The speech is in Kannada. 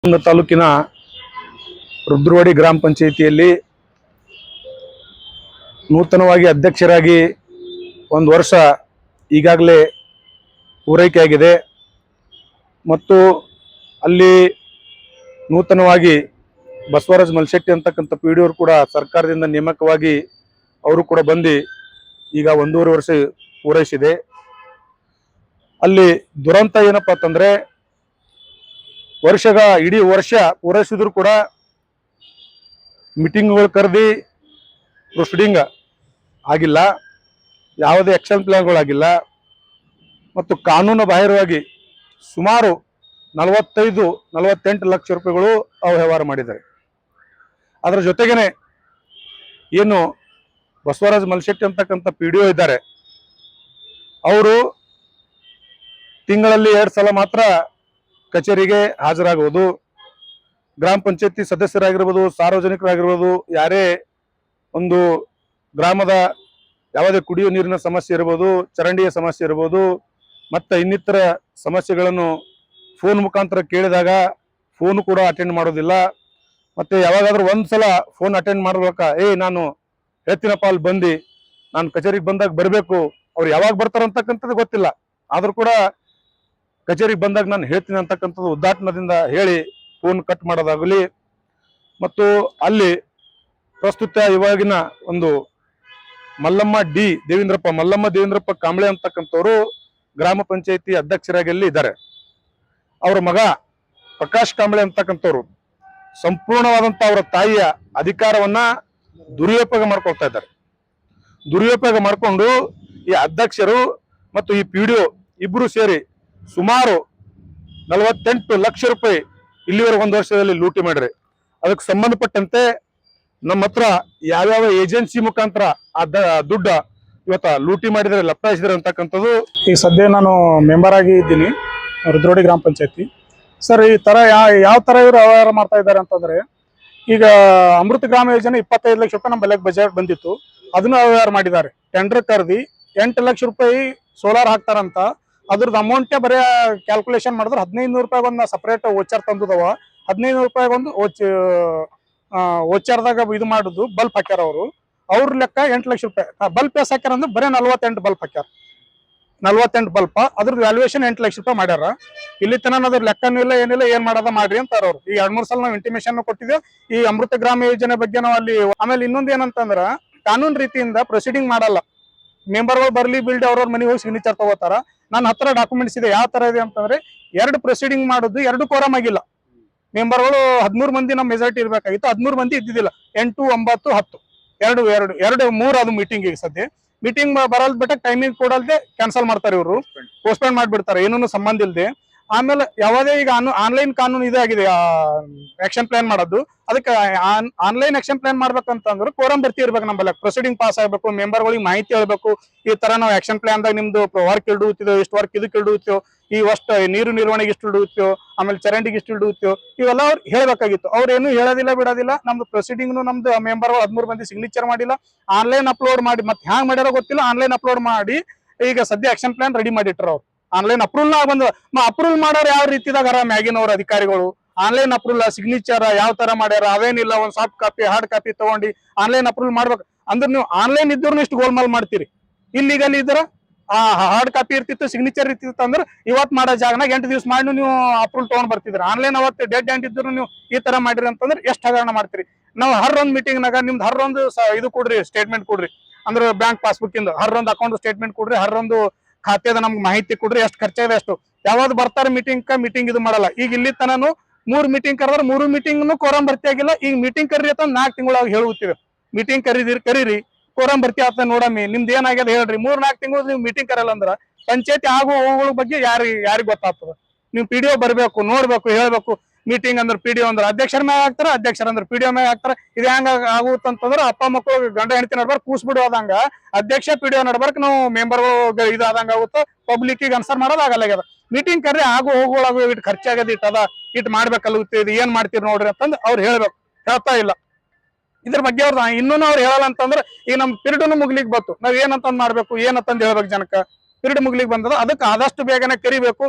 ತಾಲೂಕಿನ ರುದ್ರವಾಡಿ ಗ್ರಾಮ ಪಂಚಾಯಿತಿಯಲ್ಲಿ ನೂತನವಾಗಿ ಅಧ್ಯಕ್ಷರಾಗಿ ಒಂದು ವರ್ಷ ಈಗಾಗಲೇ ಪೂರೈಕೆಯಾಗಿದೆ ಮತ್ತು ಅಲ್ಲಿ ನೂತನವಾಗಿ ಬಸವರಾಜ್ ಮಲ್ಶೆಟ್ಟಿ ಅಂತಕ್ಕಂಥ ಪಿ ಡಿ ಅವರು ಕೂಡ ಸರ್ಕಾರದಿಂದ ನೇಮಕವಾಗಿ ಅವರು ಕೂಡ ಬಂದು ಈಗ 1.5 ವರ್ಷ ಪೂರೈಸಿದೆ. ಅಲ್ಲಿ ದುರಂತ ಏನಪ್ಪಾ ಅಂತಂದ್ರೆ ಇಡೀ ವರ್ಷ ಪೂರೈಸಿದ್ರು ಕೂಡ ಮೀಟಿಂಗ್ಗಳು ಕರೆದಿ ಪ್ರೊಸೀಡಿಂಗ್ ಆಗಿಲ್ಲ, ಯಾವುದೇ ಆಕ್ಷನ್ ಪ್ಲಾನ್ಗಳಾಗಿಲ್ಲ ಮತ್ತು ಕಾನೂನು ಬಾಹಿರವಾಗಿ ಸುಮಾರು 45-48 ಲಕ್ಷ ರೂಪಾಯಿಗಳು ಅವ್ಯವಹಾರ ಮಾಡಿದ್ದಾರೆ. ಅದರ ಜೊತೆಗೇನೆ ಏನು ಬಸವರಾಜ್ ಮಲ್ಶೆಟ್ಟಿ ಅಂತಕ್ಕಂಥ ಪಿ ಡಿ ಒ ಇದ್ದಾರೆ, ಅವರು ತಿಂಗಳಲ್ಲಿ 2 ಸಲ ಮಾತ್ರ ಕಚೇರಿಗೆ ಹಾಜರಾಗುವುದು. ಗ್ರಾಮ ಪಂಚಾಯತಿ ಸದಸ್ಯರಾಗಿರ್ಬೋದು, ಸಾರ್ವಜನಿಕರಾಗಿರ್ಬೋದು, ಯಾರೇ ಒಂದು ಗ್ರಾಮದ ಯಾವುದೇ ಕುಡಿಯುವ ನೀರಿನ ಸಮಸ್ಯೆ ಇರ್ಬೋದು, ಚರಂಡಿಯ ಸಮಸ್ಯೆ ಇರ್ಬೋದು, ಮತ್ತು ಇನ್ನಿತರ ಸಮಸ್ಯೆಗಳನ್ನು ಫೋನ್ ಮುಖಾಂತರ ಕೇಳಿದಾಗ ಫೋನ್ ಕೂಡ ಅಟೆಂಡ್ ಮಾಡೋದಿಲ್ಲ. ಮತ್ತು ಯಾವಾಗಾದ್ರೂ ಒಂದ್ಸಲ ಫೋನ್ ಅಟೆಂಡ್ ಮಾಡ್ಬೇಕ, ನಾನು ಹೇಳ್ತೀನಪ್ಪ ಅಲ್ಲಿ ಬಂದು ನಾನು ಕಚೇರಿಗೆ ಬಂದಾಗ ಬರಬೇಕು, ಅವ್ರು ಯಾವಾಗ ಬರ್ತಾರಂತಕ್ಕಂಥದ್ದು ಗೊತ್ತಿಲ್ಲ, ಆದ್ರೂ ಕೂಡ ಕಚೇರಿಗೆ ಬಂದಾಗ ನಾನು ಹೇಳ್ತೀನಿ ಅಂತಕ್ಕಂಥದ್ದು ಉದ್ದಾಟನದಿಂದ ಹೇಳಿ ಫೋನ್ ಕಟ್ ಮಾಡೋದಾಗಲಿ. ಮತ್ತು ಅಲ್ಲಿ ಪ್ರಸ್ತುತ ಇವಾಗಿನ ಒಂದು ಮಲ್ಲಮ್ಮ ದೇವೇಂದ್ರಪ್ಪ ಕಾಂಬಳೆ ಅಂತಕ್ಕಂಥವ್ರು ಗ್ರಾಮ ಪಂಚಾಯತಿ ಅಧ್ಯಕ್ಷರಾಗಿ ಅಲ್ಲಿ ಇದ್ದಾರೆ. ಅವರ ಮಗ ಪ್ರಕಾಶ್ ಕಾಂಬಳೆ ಅಂತಕ್ಕಂಥವ್ರು ಸಂಪೂರ್ಣವಾದಂತ ಅವರ ತಾಯಿಯ ಅಧಿಕಾರವನ್ನ ದುರುಪಯೋಗ ಮಾಡ್ಕೊಳ್ತಾ ಇದ್ದಾರೆ. ದುರುಪಯೋಗ ಮಾಡಿಕೊಂಡು ಈ ಅಧ್ಯಕ್ಷರು ಮತ್ತು ಈ ಪಿ ಡಿ ಒ ಇಬ್ರು ಸೇರಿ ಸುಮಾರು 48 ಲಕ್ಷ ರೂಪಾಯಿ ಇಲ್ಲಿವರೆಗೆ 1 ವರ್ಷದಲ್ಲಿ ಲೂಟಿ ಮಾಡ್ರಿ. ಅದಕ್ಕೆ ಸಂಬಂಧಪಟ್ಟಂತೆ ನಮ್ಮ ಹತ್ರ ಯಾವ್ಯಾವ ಏಜೆನ್ಸಿ ಮುಖಾಂತರ ಆ ದುಡ್ಡ ಇವತ್ತ ಲೂಟಿ ಮಾಡಿದರೆ ಲಪ್ಟಾಯಿಸಿದ್ರೆ ಅಂತಕ್ಕಂಥದ್ದು. ಈಗ ಸದ್ಯ ನಾನು ಮೆಂಬರ್ ಆಗಿ ಇದ್ದೀನಿ ರುದ್ರವಾಡಿ ಗ್ರಾಮ ಪಂಚಾಯತಿ. ಸರ್, ಈ ತರ ಯಾವ ತರ ಇವರು ವ್ಯವಹಾರ ಮಾಡ್ತಾ ಇದ್ದಾರೆ ಅಂತಂದ್ರೆ, ಈಗ ಅಮೃತ ಗ್ರಾಮ ಯೋಜನೆ 25 ಲಕ್ಷ ರೂಪಾಯಿ ನಮ್ಮ ಬೆಲೆಗೆ ಬಜೆಟ್ ಬಂದಿತ್ತು, ಅದನ್ನು ವ್ಯವಹಾರ ಮಾಡಿದ್ದಾರೆ. ಟೆಂಡರ್ ಕರೆದಿ 8 ಲಕ್ಷ ರೂಪಾಯಿ ಸೋಲಾರ್ ಹಾಕ್ತಾರಂತ, ಅದ್ರದ್ದು ಅಮೌಂಟೇ ಬರೀ ಕ್ಯಾಲ್ಕುಲೇಷನ್ ಮಾಡಿದ್ರೆ 1500 ರೂಪಾಯಿ ಒಂದು ಸಪರೇಟ್ ವೋಚರ್ ತಂದದವ. 1500 ರೂಪಾಯಿ ಒಂದು ವೋಚರ್ದಾಗ ಇದು ಮಾಡುದು ಬಲ್ಪ್ ಹಾಕ್ಯಾರ ಅವ್ರ ಲೆಕ್ಕ 8 ಲಕ್ಷ ರೂಪಾಯಿ. ಬಲ್ಪ್ ಎಸ್ ಹಾಕ್ಯಾರ ಅಂದ್ರೆ ಬರೀ 48 ಬಲ್ಪ್ ಹಾಕ್ಯಾರ, 48 ಬಲ್ಪ್. ಅದ್ರದ್ದು ವ್ಯಾಲ್ಯೂಯೇಷನ್ 8 ಲಕ್ಷ ರೂಪಾಯಿ ಮಾಡ್ಯಾರ. ಇಲ್ಲಿ ತನಕ ಅದ್ರ ಲೆಕ್ಕನೂ ಇಲ್ಲ, ಏನಿಲ್ಲ, ಏನ್ ಮಾಡೋದ ಮಾಡ್ರಿ ಅಂತಾರ ಅವ್ರು. ಈ 2-3 ಸಲ ನಾವು ಇಂಟಿಮೇಷನ್ ಕೊಟ್ಟಿದ್ದೇವೆ ಈ ಅಮೃತ ಗ್ರಾಮ ಯೋಜನೆ ಬಗ್ಗೆ. ನಾವು ಅಲ್ಲಿ ಆಮೇಲೆ ಇನ್ನೊಂದು ಏನಂತಂದ್ರ ಕಾನೂನು ರೀತಿಯಿಂದ ಪ್ರೊಸೀಡಿಂಗ್ ಮಾಡಲ್ಲ. ಮೆಂಬರ್ಗಳು ಬರ್ಲಿ ಬಿಲ್ಡ್ ಅವ್ರವ್ರ ಮನೆಗೆ ಹೋಗಿ ಸಿಗ್ನೇಚರ್ ತಗೋತಾರ. ನನ್ನ ಹತ್ರ ಡಾಕ್ಯುಮೆಂಟ್ಸ್ ಇದೆ. ಯಾವ ತರ ಇದೆ ಅಂತಂದ್ರೆ 2 ಪ್ರೊಸೀಡಿಂಗ್ ಮಾಡುದು 2 ಕೋರಮ್ ಆಗಿಲ್ಲ. ಮೆಂಬರ್ಗಳು 13 ಮಂದಿ ನಮ್ಮ ಮೆಜಾರಿಟಿ ಇರ್ಬೇಕಾಗಿತ್ತು, 13 ಮಂದಿ ಇದ್ದಿದ್ದಿಲ್ಲ. 8, 9, 10 3 ಅದು ಮೀಟಿಂಗ್. ಈಗ ಸದ್ಯ ಮೀಟಿಂಗ್ ಬರಲ್ ಬಿಟ್ಟ ಟೈಮಿಂಗ್ ಕೊಡಲ್ದೆ ಕ್ಯಾನ್ಸಲ್ ಮಾಡ್ತಾರೆ ಇವರು, ಪೋಸ್ಟ್ಪೋನ್ ಮಾಡ್ಬಿಡ್ತಾರೆ, ಏನೂ ಸಂಬಂಧ ಇಲ್ಲದೆ. ಆಮೇಲೆ ಯಾವುದೇ ಈಗ ಆನ್ಲೈನ್ ಕಾನೂನು ಇದಾಗಿದೆ ಆಕ್ಷನ್ ಪ್ಲಾನ್ ಮಾಡೋದು. ಅದಕ್ಕೆ ಆನ್ಲೈನ್ ಆಕ್ಷನ್ ಪ್ಲಾನ್ ಮಾಡ್ಬೇಕಂತಂದ್ರೆ ಕೋರಂ ಬರ್ತಿ ಇರ್ಬೇಕು, ನಮ್ಮಲ್ಲಿ ಪ್ರೊಸೀಡಿಂಗ್ ಪಾಸ್ ಆಗ್ಬೇಕು, ಮೆಂಬರ್ಗಳಿಗೆ ಮಾಹಿತಿ ಹೇಳ್ಬೇಕು. ಈ ತರ ನಾವು ಆಕ್ಷನ್ ಪ್ಲಾನ್ ದಾಗ ನಿಮ್ದು ವರ್ಕ್ ಇಡುತ್ತೀವೋ, ಇಷ್ಟು ವರ್ಕ್ ಇದಕ್ಕೆ ಇಡುತ್ತೀವೋ, ಈ ಅಷ್ಟು ನೀರು ನಿರ್ವಹಣೆಗೆ ಇಷ್ಟು ಇಡುತ್ತೀವೋ, ಆಮೇಲೆ ಚರಂಡಿಗೆ ಇಷ್ಟು ಇಡುತ್ತೀವೋ, ಇವೆಲ್ಲ ಅವ್ರು ಹೇಳ್ಬೇಕಾಗಿತ್ತು. ಅವ್ರೇನು ಹೇಳೋದಿಲ್ಲ ಬಿಡೋದಿಲ್ಲ. ನಮ್ದು ಪ್ರೊಸೀಡಿಂಗ್ ನಮ್ದು ಮೆಂಬರ್ 13 ಮಂದಿ ಸಿಗ್ನೇಚರ್ ಮಾಡಿಲ್ಲ, ಆನ್ಲೈನ್ ಅಪ್ಲೋಡ್ ಮಾಡಿ, ಮತ್ತೆ ಹ್ಯಾಂಗ್ ಮಾಡ್ಯಾರೋ ಗೊತ್ತಿಲ್ಲ, ಆನ್ಲೈನ್ ಅಪ್ಲೋಡ್ ಮಾಡಿ ಈಗ ಸದ್ಯ ಆಕ್ಷನ್ ಪ್ಲಾನ್ ರೆಡಿ ಮಾಡಿಟ್ರ ಅವ್ರು. ಆನ್ಲೈನ್ ಅಪ್ರೂವಲ್ ಬಂದ ಅಪ್ರೂವಲ್ ಮಾಡೋರು ಯಾವ ರೀತಿದಾಗ ಮ್ಯಾಗಿನವ್ರ ಅಧಿಕಾರಿಗಳು ಆನ್ಲೈನ್ ಅಪ್ರೂವಲ್ ಸಿಗ್ನೇಚರ್ ಯಾವ ತರ ಮಾಡ್ಯಾರ ಅವೇನಿಲ್ಲ. ಒಂದ್ ಸಾಫ್ಟ್ ಕಾಪಿ ಹಾರ್ಡ್ ಕಾಪಿ ತಗೊಂಡು ಆನ್ಲೈನ್ ಅಪ್ರೂವಲ್ ಮಾಡ್ಬೇಕು ಅಂದ್ರೆ ನೀವು ಆನ್ಲೈನ್ ಇದ್ರು ಇಷ್ಟು ಗೋಲ್ಮಾಲ್ ಮಾಡ್ತೀರಿ. ಇಲ್ಲಿಗಲ್ಲಿ ಇದ್ರ ಹಾರ್ಡ್ ಕಾಪಿ ಇರ್ತಿತ್ತು, ಸಿಗ್ನೇಚರ್ ಇರ್ತಿತ್ತು ಅಂದ್ರೆ ಇವತ್ ಮಾಡೋ ಜಾಗನಾಗ 8 ದಿವಸ ಮಾಡಿ ನೀವು ಅಪ್ರೂವಲ್ ತಗೊಂಡ್ ಬರ್ತಿದ್ರಿ. ಆನ್ಲೈನ್ ಅವತ್ತು ಡೆಡ್ ಹ್ಯಾಂಡ್ ಇದ್ರು ನೀವು ಈ ತರ ಮಾಡಿರಿ ಅಂತಂದ್ರೆ ಎಷ್ಟು ಹಗರಣ ಮಾಡ್ತೀರಿ. ನಾವು ಹರ್ ಮೀಟಿಂಗ್ ನಾಗ ನಿಮ್ದು ಹರ್ ಇದು ಕೊಡ್ರಿ, ಸ್ಟೇಟ್ಮೆಂಟ್ ಕೊಡ್ರಿ, ಅಂದ್ರೆ ಬ್ಯಾಂಕ್ ಪಾಸ್ಬುಕ್ ಇಂದ ಹರ್ ಅಕೌಂಟ್ ಸ್ಟೇಟ್ಮೆಂಟ್ ಕೊಡ್ರಿ, ಹರ್ ಖಾತೆದ ನಮ್ಗೆ ಮಾಹಿತಿ ಕೊಡ್ರಿ, ಎಷ್ಟು ಖರ್ಚಾಗಿದೆ ಅಷ್ಟು. ಯಾವ್ದು ಬರ್ತಾರೆ ಮೀಟಿಂಗ್ ಇದು ಮಾಡಲ್ಲ. ಈಗ ಇಲ್ಲಿ ತನೂ 3 ಮೀಟಿಂಗ್ ಕರೆದ್ರೆ 3 ಮೀಟಿಂಗ್ ಕೋರಂ ಭರ್ತಿ ಆಗಿಲ್ಲ. ಈಗ ಮೀಟಿಂಗ್ ಕರೀರಿ ಅಂತ 4 ತಿಂಗಳಾಗಿ ಹೇಳುತ್ತೀವಿ. ಮೀಟಿಂಗ್ ಕರೀರಿ ಕೋರಂ ಭರ್ತಿ ಆತ ನೋಡಮ್ಮಿ, ನಿಮ್ದು ಏನಾಗ್ಯದ ಹೇಳ್ರಿ. 3-4 ತಿಂಗಳು ನೀವು ಮೀಟಿಂಗ್ ಕರಲ್ಲ ಅಂದ್ರ ಪಂಚಾಯತಿ ಹೋಗುವ ಬಗ್ಗೆ ಯಾರಿಗ್ ಗೊತ್ತಾಗ್ತದ. ನೀವು ಪಿ ಡಿ ಒ ಬರ್ಬೇಕು, ನೋಡ್ಬೇಕು, ಹೇಳ್ಬೇಕು. ಮೀಟಿಂಗ್ ಅಂದ್ರೆ ಪಿ ಡಿ ಒ ಅಂದ್ರೆ ಅಧ್ಯಕ್ಷರ ಮ್ಯಾಗ ಹಾಕ್ತಾರ, ಅಧ್ಯಕ್ಷರ ಅಂದ್ರೆ ಪಿ ಡಿ ಒ ಮ್ಯಾಗ ಹಾಕ್ತಾರ. ಇದು ಹೆಂಗ ಆಗುತ್ತಂತಂದ್ರೆ ಅಪ್ಪ ಮಕ್ಕಳು ಗಂಡ ಹೆಂಡತಿ ನಡ್ಬಾರ್ಕ್ ಕೂಸ್ಬಿಡು ಆದಂಗ ಅಧ್ಯಕ್ಷ ಪಿ ಡಿ ಒ ನಡ್ಬಾರ್ಕ್ ನಾವು ಮೆಂಬರ್ಗಳು ಇದು ಆದಂಗ ಆಗುತ್ತ. ಪಬ್ಲಿಕ್ ಆನ್ಸರ್ ಮಾಡೋದು ಆಗಲ್ಲ. ಮೀಟಿಂಗ್ ಕರ್ರಿ ಹೋಗುವಾಗ ಇಟ್ಟು ಖರ್ಚಾಗದ ಇಟ್ ಮಾಡ್ಬೇಕಲ್ಲುತ್ತೆ, ಇದು ಏನ್ ಮಾಡ್ತೀರಿ ನೋಡ್ರಿ ಅಂತಂದ್ ಅವ್ರು ಹೇಳ್ಬೇಕು, ಹೇಳ್ತಾ ಇಲ್ಲ. ಇದ್ರ ಬಗ್ಗೆ ಅವ್ರ ಇನ್ನೂ ಅವ್ರು ಹೇಳಲ್ಲ ಅಂತಂದ್ರೆ ಈಗ ನಮ್ ಪಿರಿಯಡ್ನು ಮುಗ್ಲಿಕ್ ಬಂತು. ನಾವ್ ಏನಂತಂದ್ ಮಾಡ್ಬೇಕು, ಏನಂತಂದ್ ಹೇಳ್ಬೇಕು ಜನಕ್ಕ. ಪಿರಿಯಡ್ ಮುಗ್ಲಿಕ್ ಬಂದದ, ಅದಕ್ಕೆ ಆದಷ್ಟು ಬೇಗನೆ ಕರಿಬೇಕು.